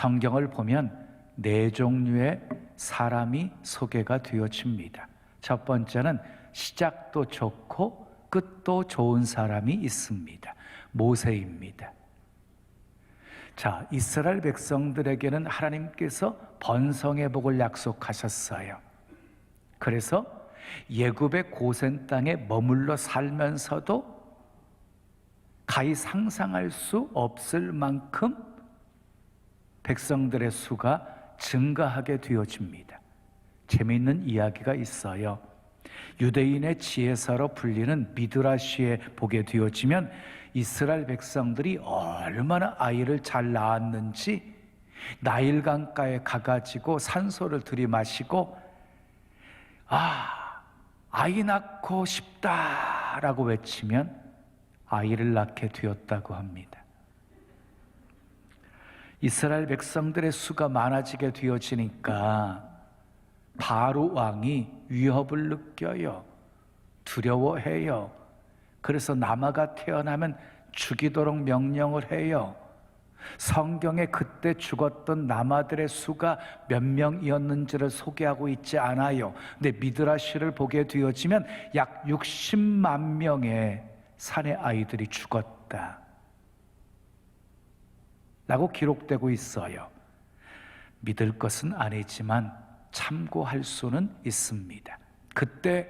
성경을 보면 네 종류의 사람이 소개가 되어집니다. 첫 번째는 시작도 좋고 끝도 좋은 사람이 있습니다. 모세입니다. 자, 이스라엘 백성들에게는 하나님께서 번성의 복을 약속하셨어요. 그래서 애굽의 고센 땅에 머물러 살면서도 가히 상상할 수 없을 만큼 백성들의 수가 증가하게 되어집니다. 재미있는 이야기가 있어요. 유대인의 지혜서로 불리는 미드라시에 보게 되어지면 이스라엘 백성들이 얼마나 아이를 잘 낳았는지 나일강가에 가가지고 산소를 들이마시고 아이 낳고 싶다라고 외치면 아이를 낳게 되었다고 합니다. 이스라엘 백성들의 수가 많아지게 되어지니까 바로 왕이 위협을 느껴요. 두려워해요. 그래서 남아가 태어나면 죽이도록 명령을 해요. 성경에 그때 죽었던 남아들의 수가 몇 명이었는지를 소개하고 있지 않아요. 근데 미드라시를 보게 되어지면 약 60만 명의 산의 아이들이 죽었다 라고 기록되고 있어요. 믿을 것은 아니지만 참고할 수는 있습니다. 그때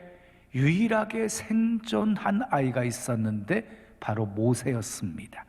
유일하게 생존한 아이가 있었는데 바로 모세였습니다.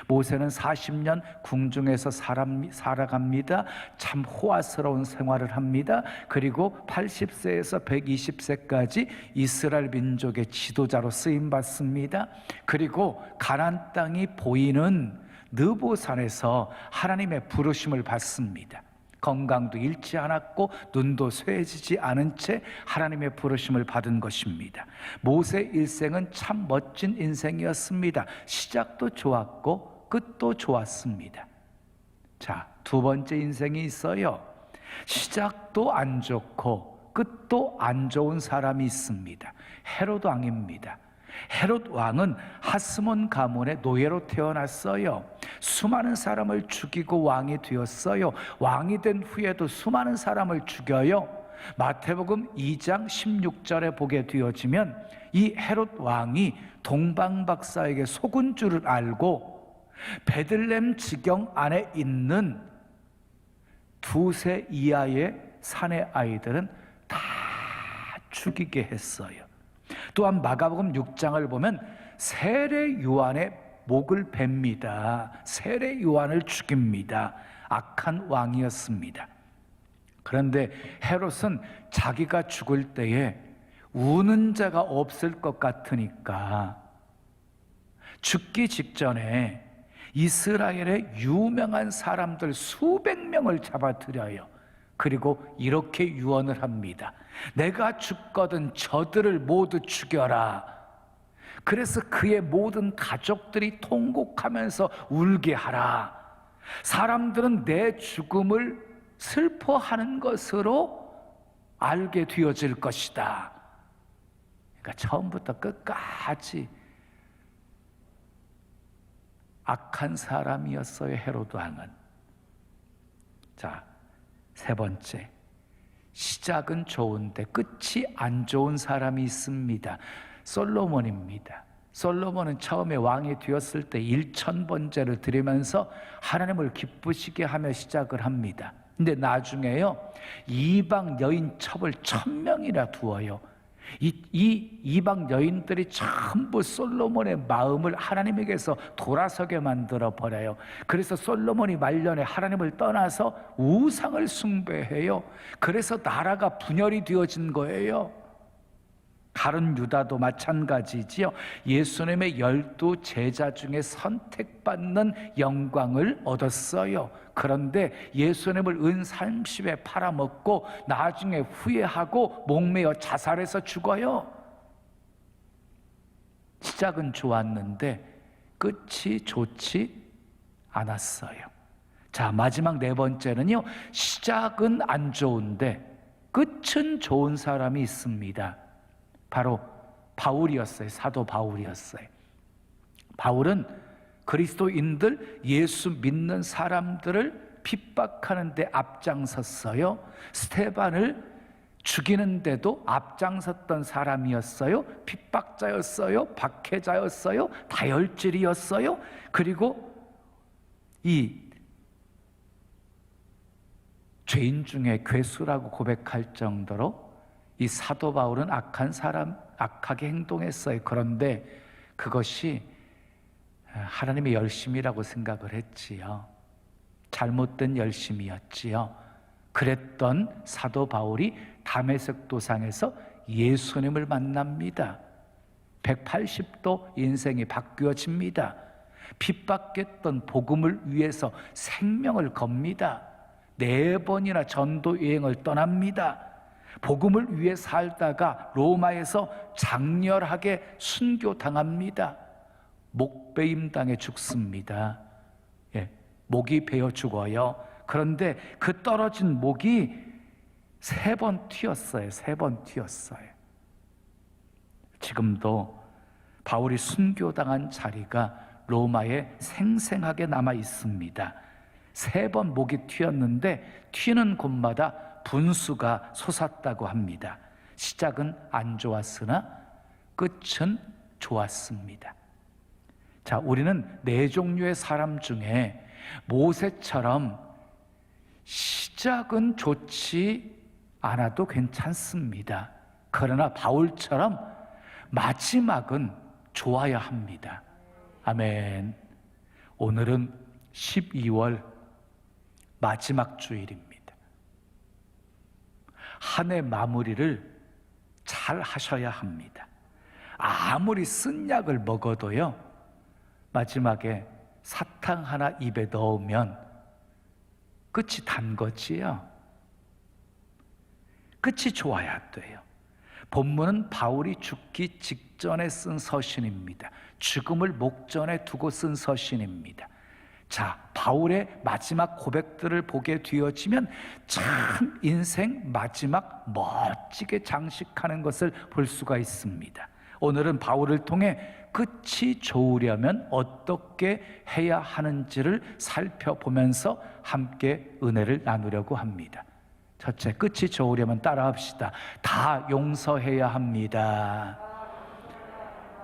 모세는 40년 궁중에서 살아갑니다. 참 호화스러운 생활을 합니다. 그리고 80세에서 120세까지 이스라엘 민족의 지도자로 쓰임받습니다. 그리고 가나안 땅이 보이는 느보산에서 하나님의 부르심을 받습니다. 건강도 잃지 않았고 눈도 쇠해지지 않은 채 하나님의 부르심을 받은 것입니다. 모세 일생은 참 멋진 인생이었습니다. 시작도 좋았고 끝도 좋았습니다. 자, 두 번째 인생이 있어요. 시작도 안 좋고 끝도 안 좋은 사람이 있습니다. 헤롯 왕입니다. 헤롯 왕은 하스몬 가문의 노예로 태어났어요. 수많은 사람을 죽이고 왕이 되었어요. 왕이 된 후에도 수많은 사람을 죽여요. 마태복음 2장 16절에 보게 되어지면 이 헤롯 왕이 동방박사에게 속은 줄을 알고 베들레헴 지경 안에 있는 2세 이하의 산의 아이들은 다 죽이게 했어요. 또한 마가복음 6장을 보면 세례 요한의 목을 베입니다. 세례 요한을 죽입니다. 악한 왕이었습니다. 그런데 헤롯은 자기가 죽을 때에 우는 자가 없을 것 같으니까 죽기 직전에 이스라엘의 유명한 사람들 수백 명을 잡아들여요. 그리고 이렇게 유언을 합니다. 내가 죽거든 저들을 모두 죽여라. 그래서 그의 모든 가족들이 통곡하면서 울게 하라. 사람들은 내 죽음을 슬퍼하는 것으로 알게 되어질 것이다. 그러니까 처음부터 끝까지 악한 사람이었어요, 헤롯 왕은. 자, 세 번째, 시작은 좋은데 끝이 안 좋은 사람이 있습니다. 솔로몬입니다. 솔로몬은 처음에 왕이 되었을 때 1000번제를 드리면서 하나님을 기쁘시게 하며 시작을 합니다. 근데 나중에요, 이방 여인 첩을 1000명이나 두어요. 이 이방 여인들이 전부 솔로몬의 마음을 하나님에게서 돌아서게 만들어 버려요. 그래서 솔로몬이 말년에 하나님을 떠나서 우상을 숭배해요. 그래서 나라가 분열이 되어진 거예요. 다른 유다도 마찬가지지요. 예수님의 12 제자 중에 선택받는 영광을 얻었어요. 그런데 예수님을 은 30에 팔아먹고 나중에 후회하고 목매어 자살해서 죽어요. 시작은 좋았는데 끝이 좋지 않았어요. 자, 마지막 네 번째는요, 시작은 안 좋은데 끝은 좋은 사람이 있습니다. 바로 바울이었어요. 사도 바울이었어요. 바울은 그리스도인들, 예수 믿는 사람들을 핍박하는데 앞장섰어요. 스데반을 죽이는데도 앞장섰던 사람이었어요. 핍박자였어요. 박해자였어요. 다혈질이었어요. 그리고 이 죄인 중에 괴수라고 고백할 정도로 이 사도 바울은 악하게 행동했어요. 그런데 그것이 하나님의 열심이라고 생각을 했지요. 잘못된 열심이었지요. 그랬던 사도 바울이 다메섹 도상에서 예수님을 만납니다. 180도 인생이 바뀌어집니다. 핍박했던 복음을 위해서 생명을 겁니다. 4번이나 전도 여행을 떠납니다. 복음을 위해 살다가 로마에서 장렬하게 순교당합니다. 목베임 당해 죽습니다. 목이 베어 죽어요. 그런데 그 떨어진 목이 3번 튀었어요. 3번 튀었어요. 지금도 바울이 순교당한 자리가 로마에 생생하게 남아 있습니다. 3번 목이 튀었는데 튀는 곳마다 분수가 솟았다고 합니다. 시작은 안 좋았으나 끝은 좋았습니다. 자, 우리는 4종류의 사람 중에 모세처럼 시작은 좋지 않아도 괜찮습니다. 그러나 바울처럼 마지막은 좋아야 합니다. 아멘. 오늘은 12월 마지막 주일입니다. 한 해 마무리를 잘 하셔야 합니다. 아무리 쓴 약을 먹어도요, 마지막에 사탕 하나 입에 넣으면 끝이 단 거지요. 끝이 좋아야 돼요. 본문은 바울이 죽기 직전에 쓴 서신입니다. 죽음을 목전에 두고 쓴 서신입니다. 자, 바울의 마지막 고백들을 보게 되어지면 참 인생 마지막 멋지게 장식하는 것을 볼 수가 있습니다. 오늘은 바울을 통해 끝이 좋으려면 어떻게 해야 하는지를 살펴보면서 함께 은혜를 나누려고 합니다. 첫째, 끝이 좋으려면 따라합시다. 다 용서해야 합니다.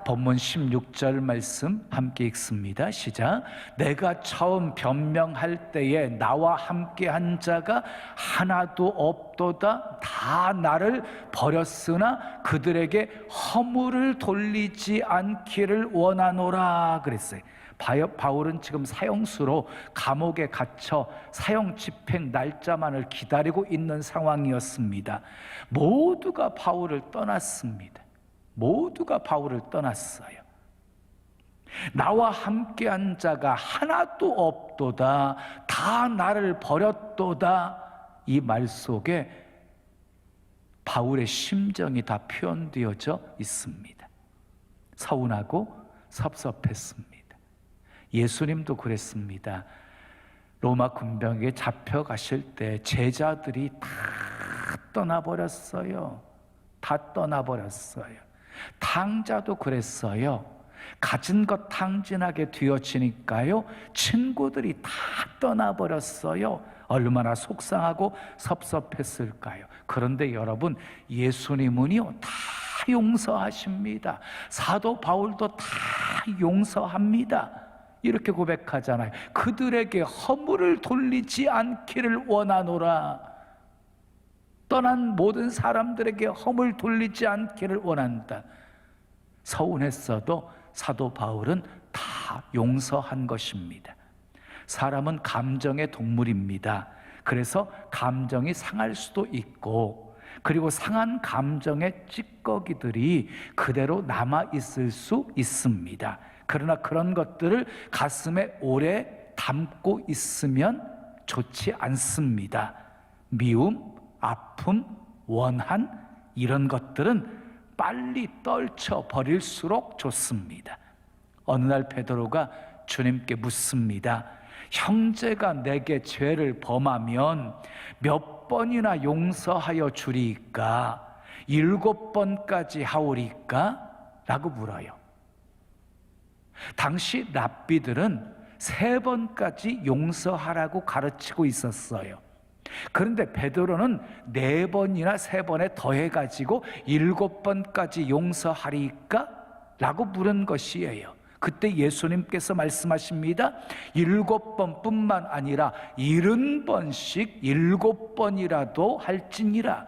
본문 16절 말씀 함께 읽습니다. 시작. 내가 처음 변명할 때에 나와 함께 한 자가 하나도 없도다. 다 나를 버렸으나 그들에게 허물을 돌리지 않기를 원하노라 그랬어요. 바울은 지금 사형수로 감옥에 갇혀 사형 집행 날짜만을 기다리고 있는 상황이었습니다. 모두가 바울을 떠났습니다. 모두가 바울을 떠났어요. 나와 함께한 자가 하나도 없도다. 다 나를 버렸도다. 이 말 속에 바울의 심정이 다 표현되어져 있습니다. 서운하고 섭섭했습니다. 예수님도 그랬습니다. 로마 군병에게 잡혀가실 때 제자들이 다 떠나버렸어요. 다 떠나버렸어요. 탕자도 그랬어요. 가진 것 탕진하게 되어지니까요, 친구들이 다 떠나버렸어요. 얼마나 속상하고 섭섭했을까요? 그런데 여러분, 예수님은요 다 용서하십니다. 사도 바울도 다 용서합니다. 이렇게 고백하잖아요. 그들에게 허물을 돌리지 않기를 원하노라. 떠난 모든 사람들에게 허물 돌리지 않기를 원한다. 서운했어도 사도 바울은 다 용서한 것입니다. 사람은 감정의 동물입니다. 그래서 감정이 상할 수도 있고, 그리고 상한 감정의 찌꺼기들이 그대로 남아있을 수 있습니다. 그러나 그런 것들을 가슴에 오래 담고 있으면 좋지 않습니다. 미움, 아픔, 원한, 이런 것들은 빨리 떨쳐 버릴수록 좋습니다. 어느 날 베드로가 주님께 묻습니다. 형제가 내게 죄를 범하면 몇 번이나 용서하여 주리이까? 7번까지 하오리까? 라고 물어요. 당시 랍비들은 3번까지 용서하라고 가르치고 있었어요. 그런데 베드로는 4번이나 3번에 더해가지고 7번까지 용서하리까? 라고 물은 것이에요. 그때 예수님께서 말씀하십니다. 7번뿐만 아니라 70번씩 7번이라도 할지니라.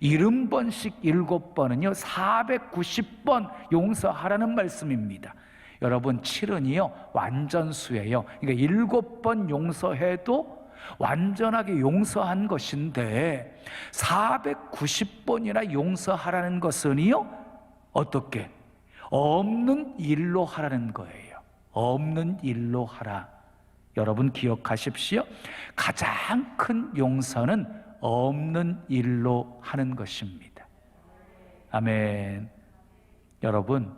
70번씩 7번은요 490번 용서하라는 말씀입니다. 여러분 7은요 완전수예요. 그러니까 7번 용서해도 완전하게 용서한 것인데 490번이나 용서하라는 것은요 어떻게? 없는 일로 하라는 거예요. 없는 일로 하라. 여러분 기억하십시오. 가장 큰 용서는 없는 일로 하는 것입니다. 아멘. 여러분,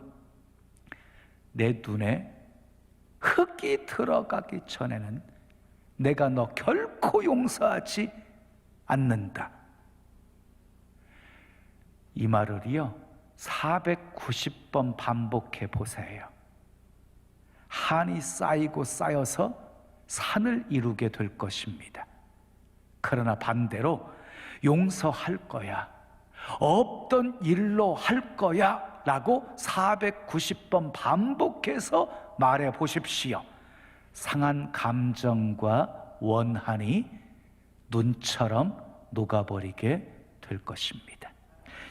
내 눈에 흙이 들어가기 전에는 내가 너 결코 용서하지 않는다. 이 말을요 490번 반복해 보세요. 한이 쌓이고 쌓여서 산을 이루게 될 것입니다. 그러나 반대로 용서할 거야, 없던 일로 할 거야 라고 490번 반복해서 말해 보십시오. 상한 감정과 원한이 눈처럼 녹아버리게 될 것입니다.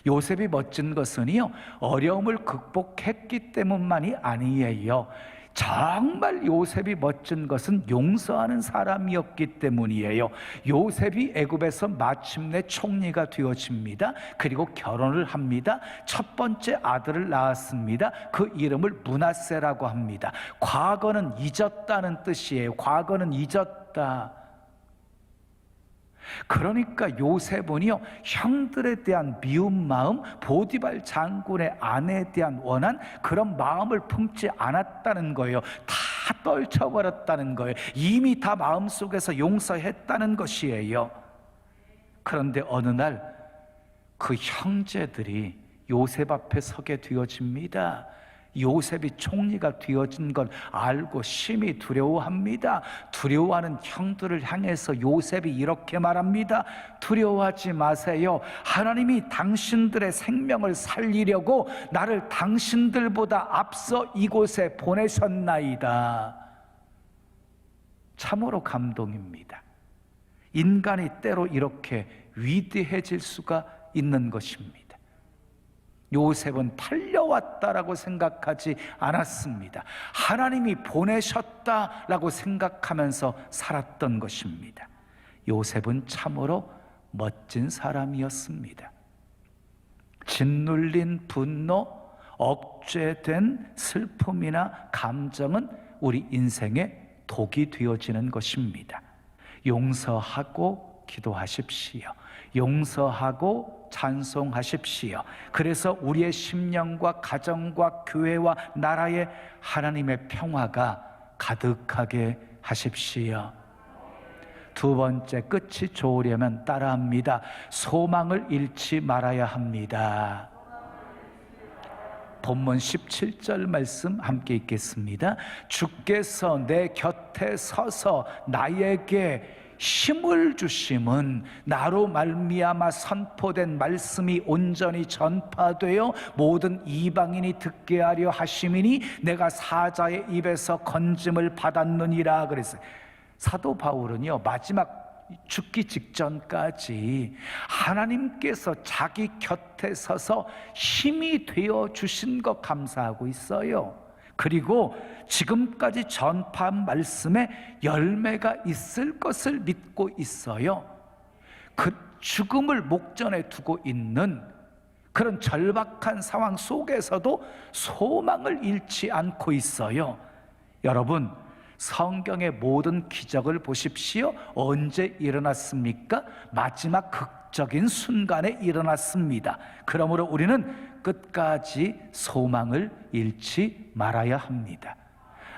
요셉이 멋진 것은요 어려움을 극복했기 때문만이 아니에요. 정말 요셉이 멋진 것은 용서하는 사람이었기 때문이에요. 요셉이 애굽에서 마침내 총리가 되어집니다. 그리고 결혼을 합니다. 첫 번째 아들을 낳았습니다. 그 이름을 므낫세라고 합니다. 과거는 잊었다는 뜻이에요. 과거는 잊었다. 그러니까 요셉은요 형들에 대한 미운 마음, 보디발 장군의 아내에 대한 원한, 그런 마음을 품지 않았다는 거예요. 다 떨쳐버렸다는 거예요. 이미 다 마음속에서 용서했다는 것이에요. 그런데 어느 날 그 형제들이 요셉 앞에 서게 되어집니다. 요셉이 총리가 되어진 걸 알고 심히 두려워합니다. 두려워하는 형들을 향해서 요셉이 이렇게 말합니다. 두려워하지 마세요. 하나님이 당신들의 생명을 살리려고 나를 당신들보다 앞서 이곳에 보내셨나이다. 참으로 감동입니다. 인간이 때로 이렇게 위대해질 수가 있는 것입니다. 요셉은 팔려왔다라고 생각하지 않았습니다. 하나님이 보내셨다라고 생각하면서 살았던 것입니다. 요셉은 참으로 멋진 사람이었습니다. 짓눌린 분노, 억제된 슬픔이나 감정은 우리 인생의 독이 되어지는 것입니다. 용서하고 기도하십시오. 용서하고 찬송하십시오. 그래서 우리의 심령과 가정과 교회와 나라에 하나님의 평화가 가득하게 하십시오. 두 번째, 끝이 좋으려면 따라합니다. 소망을 잃지 말아야 합니다. 본문 17절 말씀 함께 읽겠습니다. 주께서 내 곁에 서서 나에게 힘을 주심은 나로 말미암아 선포된 말씀이 온전히 전파되어 모든 이방인이 듣게 하려 하심이니 내가 사자의 입에서 건짐을 받았느니라 그랬어요. 사도 바울은요 마지막 죽기 직전까지 하나님께서 자기 곁에 서서 힘이 되어 주신 것 감사하고 있어요. 그리고 지금까지 전파한 말씀에 열매가 있을 것을 믿고 있어요. 그 죽음을 목전에 두고 있는 그런 절박한 상황 속에서도 소망을 잃지 않고 있어요. 여러분, 성경의 모든 기적을 보십시오. 언제 일어났습니까? 마지막 극적인 순간에 일어났습니다. 그러므로 우리는 끝까지 소망을 잃지 말아야 합니다.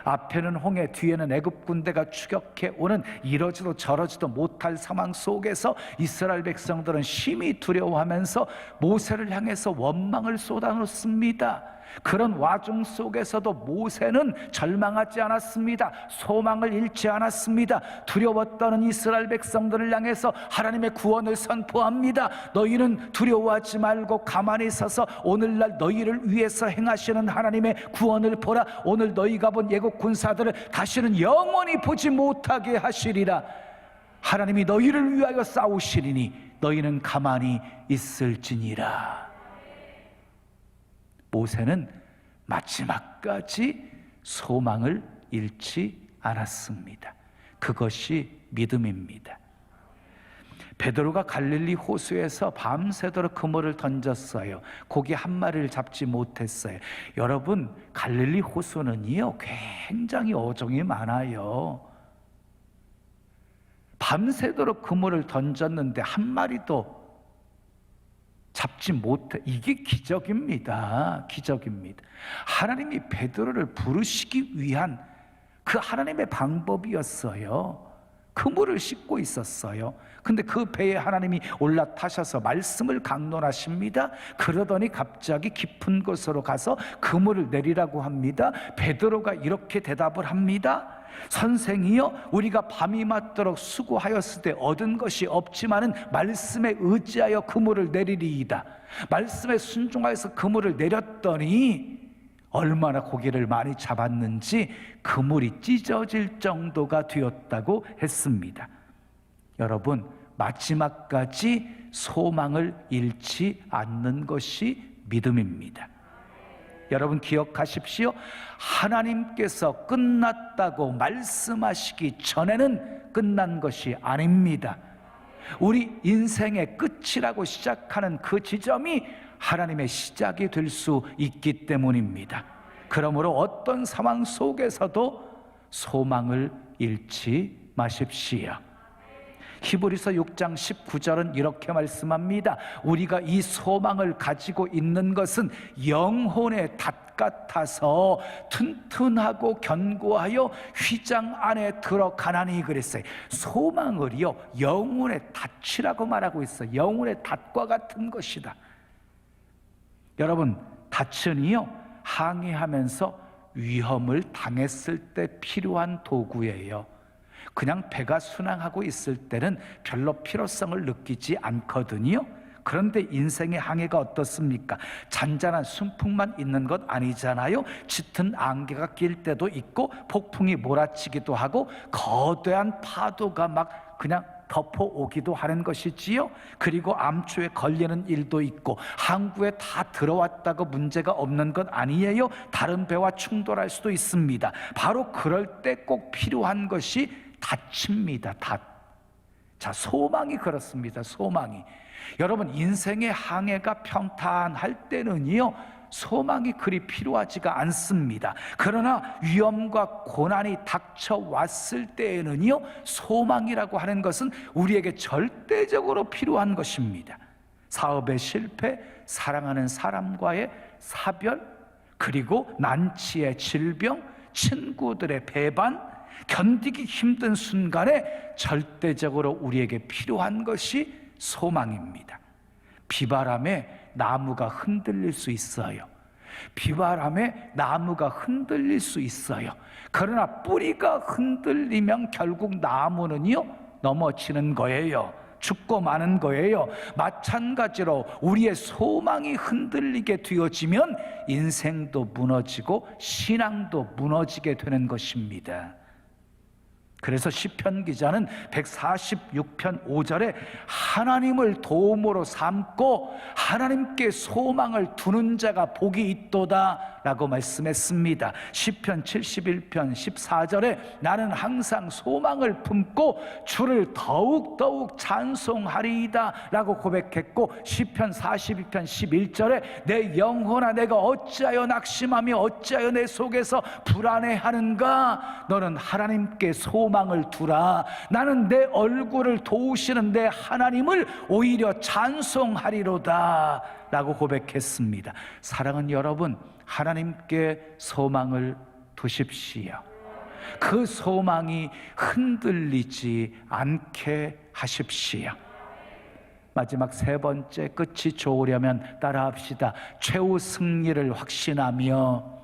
앞에는 홍해, 뒤에는 애굽 군대가 추격해 오는 이러지도 저러지도 못할 상황 속에서 이스라엘 백성들은 심히 두려워하면서 모세를 향해서 원망을 쏟아놓습니다. 그런 와중 속에서도 모세는 절망하지 않았습니다. 소망을 잃지 않았습니다. 두려워 떠는 이스라엘 백성들을 향해서 하나님의 구원을 선포합니다. 너희는 두려워하지 말고 가만히 서서 오늘날 너희를 위해서 행하시는 하나님의 구원을 보라. 오늘 너희가 본 애국 군사들을 다시는 영원히 보지 못하게 하시리라. 하나님이 너희를 위하여 싸우시리니 너희는 가만히 있을지니라. 모세는 마지막까지 소망을 잃지 않았습니다. 그것이 믿음입니다. 베드로가 갈릴리 호수에서 밤새도록 그물을 던졌어요. 고기 한 마리를 잡지 못했어요. 여러분, 갈릴리 호수는요 굉장히 어종이 많아요. 밤새도록 그물을 던졌는데 한 마리도 잡지 못해. 이게 기적입니다. 기적입니다. 하나님이 베드로를 부르시기 위한 그 하나님의 방법이었어요. 그물을 싣고 있었어요. 근데 그 배에 하나님이 올라타셔서 말씀을 강론하십니다. 그러더니 갑자기 깊은 곳으로 가서 그물을 내리라고 합니다. 베드로가 이렇게 대답을 합니다. 선생이여, 우리가 밤이 맞도록 수고하였을 때 얻은 것이 없지만은 말씀에 의지하여 그물을 내리리이다. 말씀에 순종하여서 그물을 내렸더니 얼마나 고기를 많이 잡았는지 그물이 찢어질 정도가 되었다고 했습니다. 여러분, 마지막까지 소망을 잃지 않는 것이 믿음입니다. 여러분 기억하십시오. 하나님께서 끝났다고 말씀하시기 전에는 끝난 것이 아닙니다. 우리 인생의 끝이라고 시작하는 그 지점이 하나님의 시작이 될 수 있기 때문입니다. 그러므로 어떤 상황 속에서도 소망을 잃지 마십시오. 히브리서 6장 19절은 이렇게 말씀합니다. 우리가 이 소망을 가지고 있는 것은 영혼의 닷 같아서 튼튼하고 견고하여 휘장 안에 들어가나니 그랬어요. 소망을요 영혼의 닷이라고 말하고 있어요. 영혼의 닷과 같은 것이다. 여러분, 닷은요 항해하면서 위험을 당했을 때 필요한 도구예요. 그냥 배가 순항하고 있을 때는 별로 필요성을 느끼지 않거든요. 그런데 인생의 항해가 어떻습니까? 잔잔한 순풍만 있는 것 아니잖아요. 짙은 안개가 낄 때도 있고 폭풍이 몰아치기도 하고 거대한 파도가 막 그냥 덮어오기도 하는 것이지요. 그리고 암초에 걸리는 일도 있고 항구에 다 들어왔다고 문제가 없는 것 아니에요. 다른 배와 충돌할 수도 있습니다. 바로 그럴 때 꼭 필요한 것이 닷입니다. 닷. 자, 소망이 그렇습니다. 소망이. 여러분, 인생의 항해가 평탄할 때는요 소망이 그리 필요하지가 않습니다. 그러나 위험과 고난이 닥쳐왔을 때에는요 소망이라고 하는 것은 우리에게 절대적으로 필요한 것입니다. 사업의 실패, 사랑하는 사람과의 사별, 그리고 난치의 질병, 친구들의 배반, 견디기 힘든 순간에 절대적으로 우리에게 필요한 것이 소망입니다. 비바람에 나무가 흔들릴 수 있어요. 비바람에 나무가 흔들릴 수 있어요. 그러나 뿌리가 흔들리면 결국 나무는요 넘어지는 거예요. 죽고 마는 거예요. 마찬가지로 우리의 소망이 흔들리게 되어지면 인생도 무너지고 신앙도 무너지게 되는 것입니다. 그래서 시편 기자는 146편 5절에 하나님을 도움으로 삼고 하나님께 소망을 두는 자가 복이 있도다 라고 말씀했습니다. 시편 71편 14절에 나는 항상 소망을 품고 주를 더욱더욱 찬송하리이다 라고 고백했고, 시편 42편 11절에 내 영혼아 내가 어찌하여 낙심하며 어찌하여 내 속에서 불안해하는가. 너는 하나님께 소망을 두라. 나는 내 얼굴을 도우시는 내 하나님을 오히려 찬송하리로다 라고 고백했습니다. 사랑하는 여러분, 하나님께 소망을 두십시오. 그 소망이 흔들리지 않게 하십시오. 마지막 세 번째, 끝이 좋으려면 따라합시다. 최후 승리를 확신하며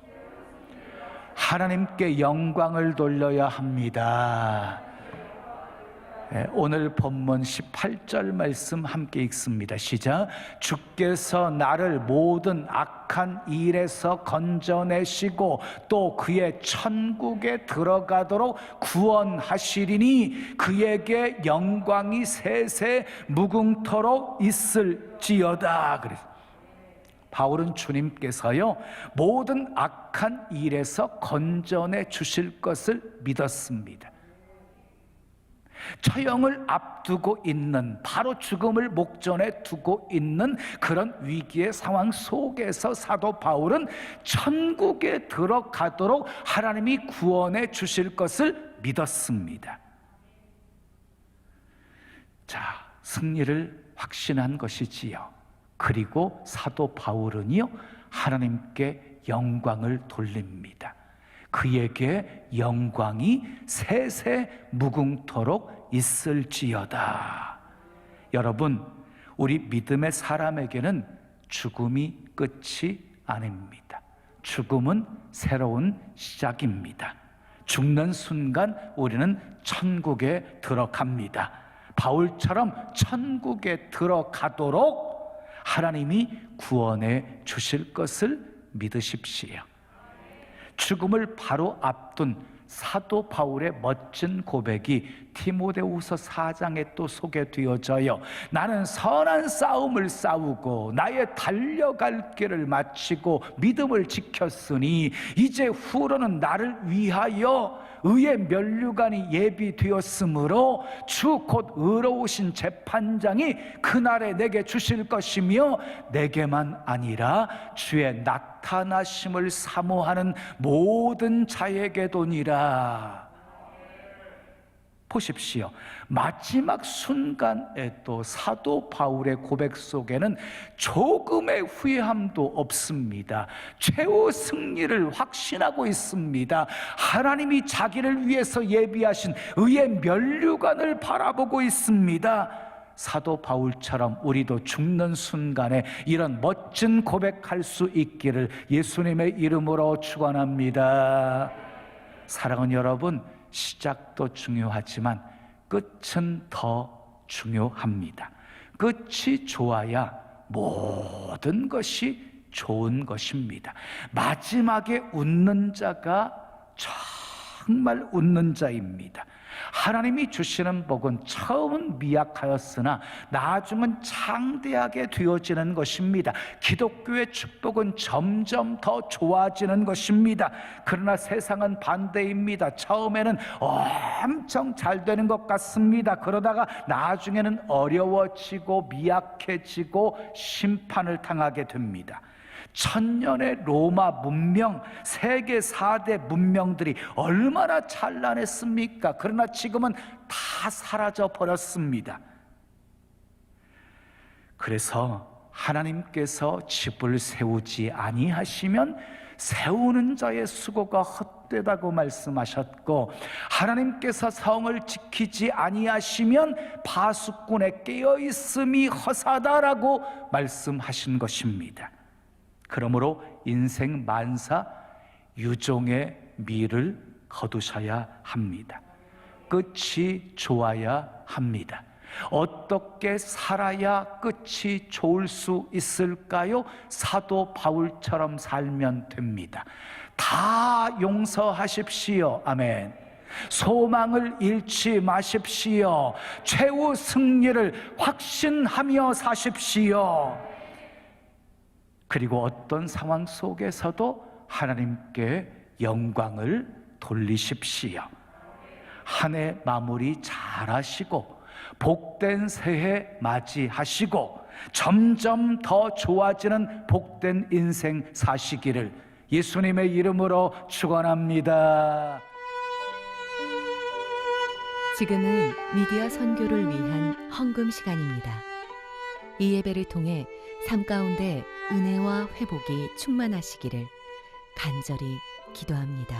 하나님께 영광을 돌려야 합니다. 오늘 본문 18절 말씀 함께 읽습니다. 시작. 주께서 나를 모든 악한 일에서 건져내시고 또 그의 천국에 들어가도록 구원하시리니 그에게 영광이 세세 무궁토록 있을지어다. 그래서 바울은 주님께서요 모든 악한 일에서 건져내 주실 것을 믿었습니다. 처형을 앞두고 있는, 바로 죽음을 목전에 두고 있는 그런 위기의 상황 속에서 사도 바울은 천국에 들어가도록 하나님이 구원해 주실 것을 믿었습니다. 자, 승리를 확신한 것이지요. 그리고 사도 바울은요 하나님께 영광을 돌립니다. 그에게 영광이 세세 무궁토록 있을지어다. 여러분, 우리 믿음의 사람에게는 죽음이 끝이 아닙니다. 죽음은 새로운 시작입니다. 죽는 순간 우리는 천국에 들어갑니다. 바울처럼 천국에 들어가도록 하나님이 구원해 주실 것을 믿으십시오. 죽음을 바로 앞둔 사도 바울의 멋진 고백이 디모데후서 4장에 또 소개되어져요. 나는 선한 싸움을 싸우고 나의 달려갈 길을 마치고 믿음을 지켰으니 이제 후로는 나를 위하여 의의 면류관이 예비되었으므로 주 곧 의로우신 재판장이 그날에 내게 주실 것이며 내게만 아니라 주의 나타나심을 사모하는 모든 자에게도니라. 보십시오. 마지막 순간에 또 사도 바울의 고백 속에는 조금의 후회함도 없습니다. 최후 승리를 확신하고 있습니다. 하나님이 자기를 위해서 예비하신 의의 면류관을 바라보고 있습니다. 사도 바울처럼 우리도 죽는 순간에 이런 멋진 고백할 수 있기를 예수님의 이름으로 축원합니다. 사랑하는 여러분, 시작도 중요하지만 끝은 더 중요합니다. 끝이 좋아야 모든 것이 좋은 것입니다. 마지막에 웃는 자가 정말 웃는 자입니다. 하나님이 주시는 복은 처음은 미약하였으나 나중은 창대하게 되어지는 것입니다. 기독교의 축복은 점점 더 좋아지는 것입니다. 그러나 세상은 반대입니다. 처음에는 엄청 잘 되는 것 같습니다. 그러다가 나중에는 어려워지고 미약해지고 심판을 당하게 됩니다. 천년의 로마 문명, 세계 4대 문명들이 얼마나 찬란했습니까? 그러나 지금은 다 사라져 버렸습니다. 그래서 하나님께서 집을 세우지 아니하시면 세우는 자의 수고가 헛되다고 말씀하셨고, 하나님께서 성을 지키지 아니하시면 파수꾼의 깨어있음이 허사다라고 말씀하신 것입니다. 그러므로 인생 만사 유종의 미를 거두셔야 합니다. 끝이 좋아야 합니다. 어떻게 살아야 끝이 좋을 수 있을까요? 사도 바울처럼 살면 됩니다. 다 용서하십시오. 아멘. 소망을 잃지 마십시오. 최후 승리를 확신하며 사십시오. 그리고 어떤 상황 속에서도 하나님께 영광을 돌리십시오. 한 해 마무리 잘 하시고 복된 새해 맞이하시고 점점 더 좋아지는 복된 인생 사시기를 예수님의 이름으로 축원합니다. 지금은 미디어 선교를 위한 헌금 시간입니다. 이 예배를 통해 삶 가운데 은혜와 회복이 충만하시기를 간절히 기도합니다.